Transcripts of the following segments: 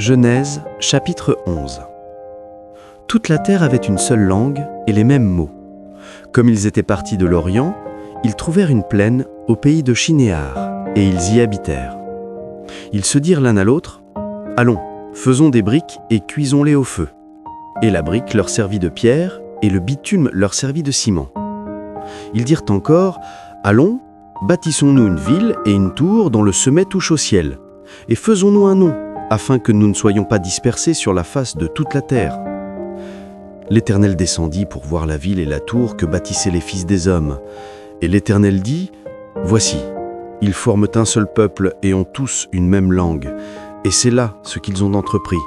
Genèse, chapitre 11. Toute la terre avait une seule langue et les mêmes mots. Comme ils étaient partis de l'Orient, ils trouvèrent une plaine au pays de Shinéar, et ils y habitèrent. Ils se dirent l'un à l'autre, « Allons, faisons des briques et cuisons-les au feu. » Et la brique leur servit de pierre, et le bitume leur servit de ciment. Ils dirent encore, « Allons, bâtissons-nous une ville et une tour dont le sommet touche au ciel, et faisons-nous un nom, afin que nous ne soyons pas dispersés sur la face de toute la terre. » L'Éternel descendit pour voir la ville et la tour que bâtissaient les fils des hommes. Et l'Éternel dit, « Voici, ils forment un seul peuple et ont tous une même langue, et c'est là ce qu'ils ont entrepris.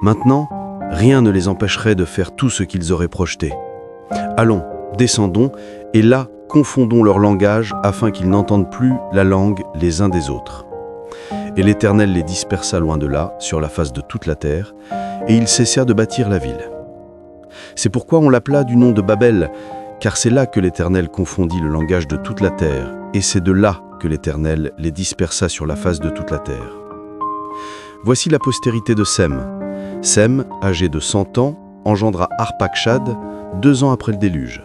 Maintenant, rien ne les empêcherait de faire tout ce qu'ils auraient projeté. Allons, descendons, et là, confondons leur langage afin qu'ils n'entendent plus la langue les uns des autres. » Et l'Éternel les dispersa loin de là, sur la face de toute la terre, et ils cessèrent de bâtir la ville. C'est pourquoi on l'appela du nom de Babel, car c'est là que l'Éternel confondit le langage de toute la terre, et c'est de là que l'Éternel les dispersa sur la face de toute la terre. Voici la postérité de Sem. Sem, âgé de 100 ans, engendra Arpachshad 2 ans après le déluge.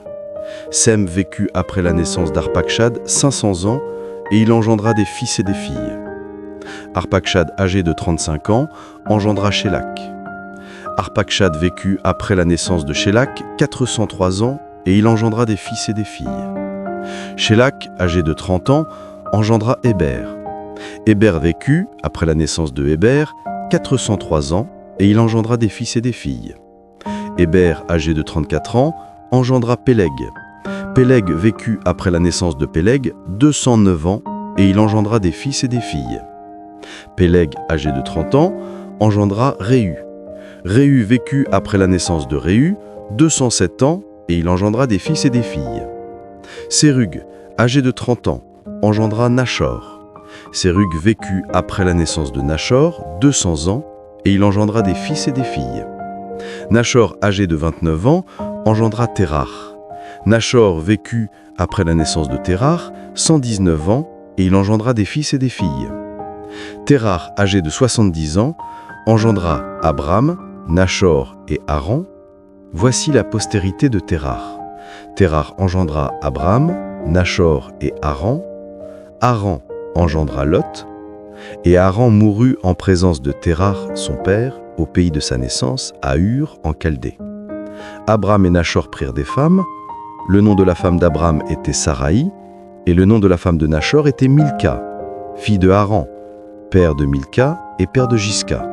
Sem vécut après la naissance d'Arpachshad 500 ans, et il engendra des fils et des filles. Arpachshad, âgé de 35 ans, engendra Shélak. Arpachshad vécut après la naissance de Shélak 403 ans, et il engendra des fils et des filles. Shélak, âgé de 30 ans, engendra Héber. Héber vécut, après la naissance de Héber, 403 ans, et il engendra des fils et des filles. Héber, âgé de 34 ans, engendra Péleg. Péleg vécut après la naissance de Péleg 209 ans, et il engendra des fils et des filles. Péleg, âgé de 30 ans, engendra Réu. Réu vécut après la naissance de Réu 207 ans, et il engendra des fils et des filles. Sérug, âgé de 30 ans, engendra Nachor. Sérug vécut après la naissance de Nachor 200 ans, et il engendra des fils et des filles. Nachor, âgé de 29 ans, engendra Térar. Nachor vécut après la naissance de Térar 119 ans, et il engendra des fils et des filles. Térar, âgé de 70 ans, engendra Abram, Nachor et Haran. Voici la postérité de Térar. Térar engendra Abram, Nachor et Haran. Haran engendra Lot. Et Haran mourut en présence de Térar, son père, au pays de sa naissance, à Ur, en Chaldée. Abram et Nachor prirent des femmes. Le nom de la femme d'Abram était Saraï, et le nom de la femme de Nachor était Milka, fille de Haran, père de Milka et père de Jiska.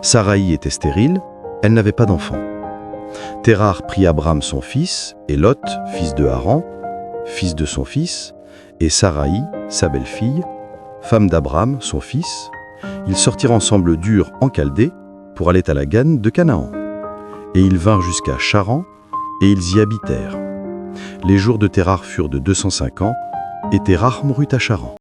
Saraï était stérile, elle n'avait pas d'enfant. Térar prit Abram son fils, et Lot, fils de Haran, fils de son fils, et Saraï, sa belle-fille, femme d'Abram, son fils. Ils sortirent ensemble d'Ur en Chaldée pour aller à la Ganne de Canaan. Et ils vinrent jusqu'à Charan, et ils y habitèrent. Les jours de Térar furent de 205 ans, et Térar mourut à Charan.